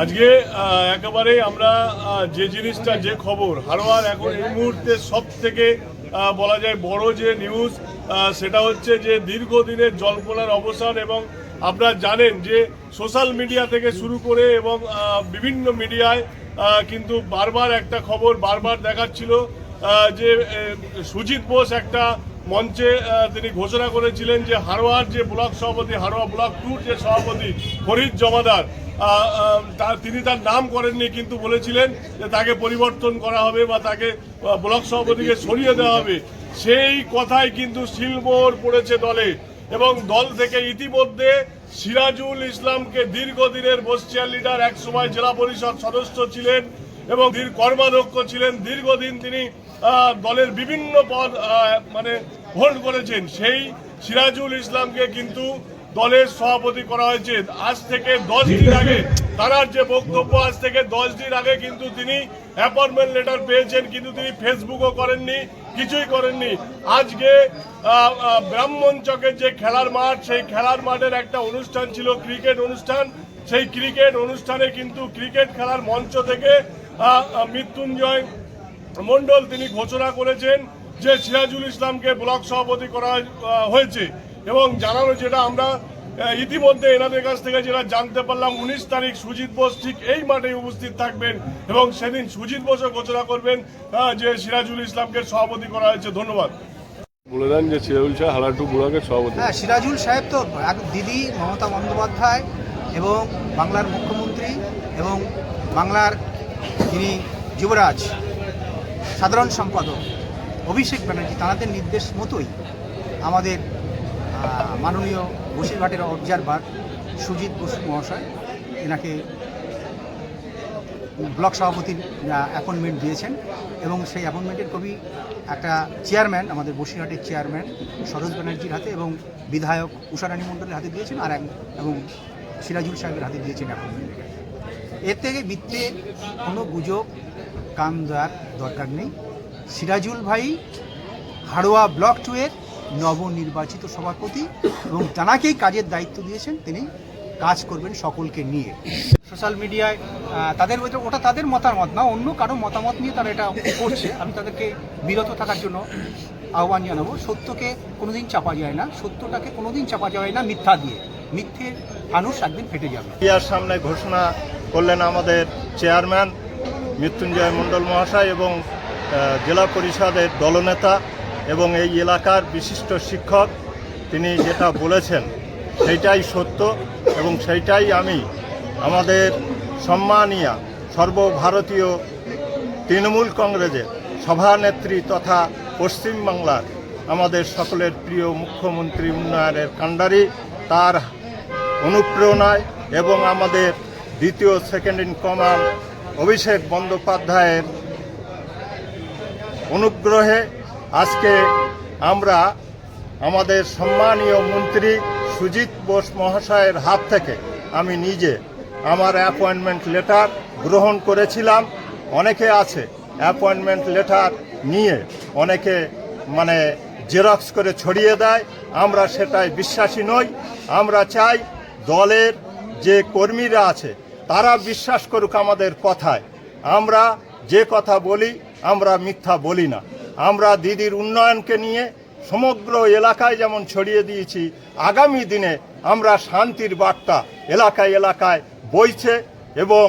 আজকে একেবারেই আমরা যে জিনিসটা যে খবর হারোয়ার এখন এই মুহূর্তে সব থেকে বলা যায় বড় যে নিউজ সেটা হচ্ছে যে দীর্ঘদিনের জল্পনার অবসান। এবং আপনারা জানেন যে সোশ্যাল মিডিয়া থেকে শুরু করে এবং বিভিন্ন মিডিয়ায় কিন্তু বারবার একটা খবর বারবার দেখাচ্ছিল যে সুজিত বোস একটা মঞ্চে তিনি ঘোষণা করেছিলেন যে হারোয়ার যে ব্লক সভাপতি, হারোয়া ব্লক 2 যে সভাপতি ফরিদ জমাদার, তিনি তার নাম করেননি, কিন্তু বলেছিলেন যে তাকে পরিবর্তন করা হবে বা তাকে ব্লক সভাপতিকে সরিয়ে দেওয়া হবে। সেই কথাই কিন্তু শিলমোহর পড়েছে দলে, এবং দল থেকে ইতিমধ্যে সিরাজুল ইসলামকে, দীর্ঘদিনের বসচিয়ার লিডার, একসময় জেলা পরিষদ সদস্য ছিলেন এবং কর্মাধ্যক্ষ ছিলেন, দীর্ঘদিন তিনি দলের বিভিন্ন পদ হোল্ড করেছেন, সেই সিরাজুল ইসলামকে কিন্তু দলের সভাপতি করা হয়েছে। আজ থেকে 10 দিন আগে তার যে বক্তব্য, আজ থেকে 10 দিন আগে কিন্তু তিনি অ্যাপয়েন্টমেন্ট লেটার পেয়েছেন, কিন্তু তিনি ফেসবুকও করেননি, কিছুই করেননি। আজকে ব্রাহ্মণচকের যে খেলার মাঠ, সেই খেলার মাঠের একটা অনুষ্ঠান ছিল, ক্রিকেট অনুষ্ঠান। সেই ক্রিকেট অনুষ্ঠানে কিন্তু ক্রিকেট খেলার মঞ্চ থেকে মৃত্যুঞ্জয় মণ্ডল তিনি ঘোষণা করেছেন যে সিরাজুল ইসলামকে ব্লক সভাপতি করা হয়েছে। এবং জানানো যেটা আমরা ইতিমধ্যে এনাদের কাছ থেকে যেটা জানতে পারলাম, 19 তারিখ সুজিত বোস ঠিক এই মাঠে উপস্থিত থাকবেন এবং সেদিন সুজিত বোসও ঘোষণা করবেন যে সিরাজুল ইসলামকে সভাপতি করা হয়েছে। ধন্যবাদ। বলে দেন যে সিরাজুল সাহেব হালাটু বুড়াকের সভাপতি। হ্যাঁ, সিরাজুল সাহেব তো দিদি মমতা বন্দ্যোপাধ্যায় এবং বাংলার মুখ্যমন্ত্রী এবং বাংলার যিনি যুবরাজ সাধারণ সম্পাদক অভিষেক ব্যানার্জি, তাঁদের নির্দেশ মতোই আমাদের মাননীয় বসিরহাটের অবজারভার সুজিত বসু মহাশয় এনাকে ব্লক সভাপতির অ্যাপয়েন্টমেন্ট দিয়েছেন। এবং সেই অ্যাপয়েন্টমেন্টের কপি একটা চেয়ারম্যান, আমাদের বসিরহাটের চেয়ারম্যান সরোজ ব্যানার্জির হাতে এবং বিধায়ক উষারানী মণ্ডলের হাতে দিয়েছেন, আর এবং সিরাজুল সাহেবের হাতে দিয়েছেন অ্যাপয়েন্টমেন্ট। এর থেকে মিথ্যে কোনো গুজব কান দেওয়ার দরকার নেই। সিরাজুল ভাই হাড়োয়া ব্লক 2 এর নবনির্বাচিত সভাপতি এবং তাঁকেই কাজের দায়িত্ব দিয়েছেন, তিনি কাজ করবেন সকলকে নিয়ে। সোশ্যাল মিডিয়ায় তাদের ওটা তাদের মতামত না, অন্য কারো মতামত নিয়ে তারা এটা করছে। আমি তাদেরকে বিরত থাকার জন্য আহ্বান জানাবো। সত্যকে কোনোদিন চাপা যায় না, সত্যটাকে কোনোদিন চাপা যায় না মিথ্যা দিয়ে। মিথ্যে মানুষ একদিন ফেটে যাবে। মিডিয়ার সামনে ঘোষণা করলেন আমাদের চেয়ারম্যান মৃত্যুঞ্জয় মণ্ডল মহাশয় এবং জেলা পরিষদের দলনেতা এবং এই এলাকার বিশিষ্ট শিক্ষক। তিনি যেটা বলেছেন সেইটাই সত্য এবং সেইটাই আমি আমাদের সম্মানীয় সর্বভারতীয় তৃণমূল কংগ্রেসের সভানেত্রী তথা পশ্চিমবাংলার আমাদের সকলের প্রিয় মুখ্যমন্ত্রী উন্নয়নের কাণ্ডারি, তার অনুপ্রেরণায় এবং আমাদের দ্বিতীয় সেকেন্ড ইন কমান্ড অভিষেক বন্দ্যোপাধ্যায়ের অনুগ্রহে আজকে আমরা আমাদের সম্মানীয় মন্ত্রী সুজিত বোস মহাশয়ের হাত থেকে আমি নিজে আমার অ্যাপয়েন্টমেন্ট লেটার গ্রহণ করেছিলাম। অনেকে আছে অ্যাপয়েন্টমেন্ট লেটার নিয়ে অনেকে জেরক্স করে ছড়িয়ে দেয়, আমরা সেটাই বিশ্বাসী নই। আমরা চাই দলের যে কর্মীরা আছে তারা বিশ্বাস করুক আমাদের কথায়। আমরা যে কথা বলি আমরা মিথ্যা বলি না। আমরা দিদির উন্নয়নকে নিয়ে সমগ্র এলাকায় যেমন ছড়িয়ে দিয়েছি, আগামী দিনে আমরা শান্তির বার্তা এলাকায় এলাকায় বইছে এবং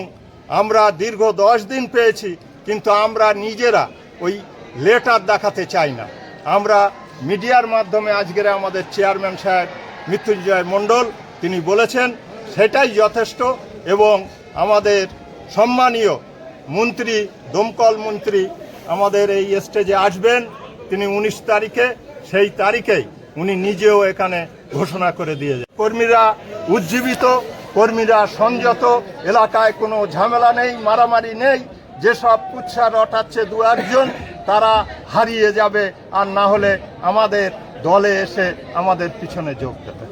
আমরা দীর্ঘ 10 দিন পেয়েছি, কিন্তু আমরা নিজেরা ওই লেটার দেখাতে চাই না। আমরা মিডিয়ার মাধ্যমে আজকের আমাদের চেয়ারম্যান সাহেব মৃত্যুঞ্জয় মণ্ডল তিনি বলেছেন সেটাই যথেষ্ট। এবং আমাদের সম্মানীয় মন্ত্রী, দমকল মন্ত্রী আমাদের এই স্টেজে আসবেন তিনি 19 তারিখে, সেই তারিখেই উনি নিজেও এখানে ঘোষণা করে দিয়ে যান। কর্মীরা উজ্জীবিত, কর্মীরা সংযত, এলাকায় কোনো ঝামেলা নেই, মারামারি নেই। যেসব কুৎসা রটাচ্ছে 2-1 তারা হারিয়ে যাবে, আর না হলে আমাদের দলে এসে আমাদের পিছনে যোগ দেবে।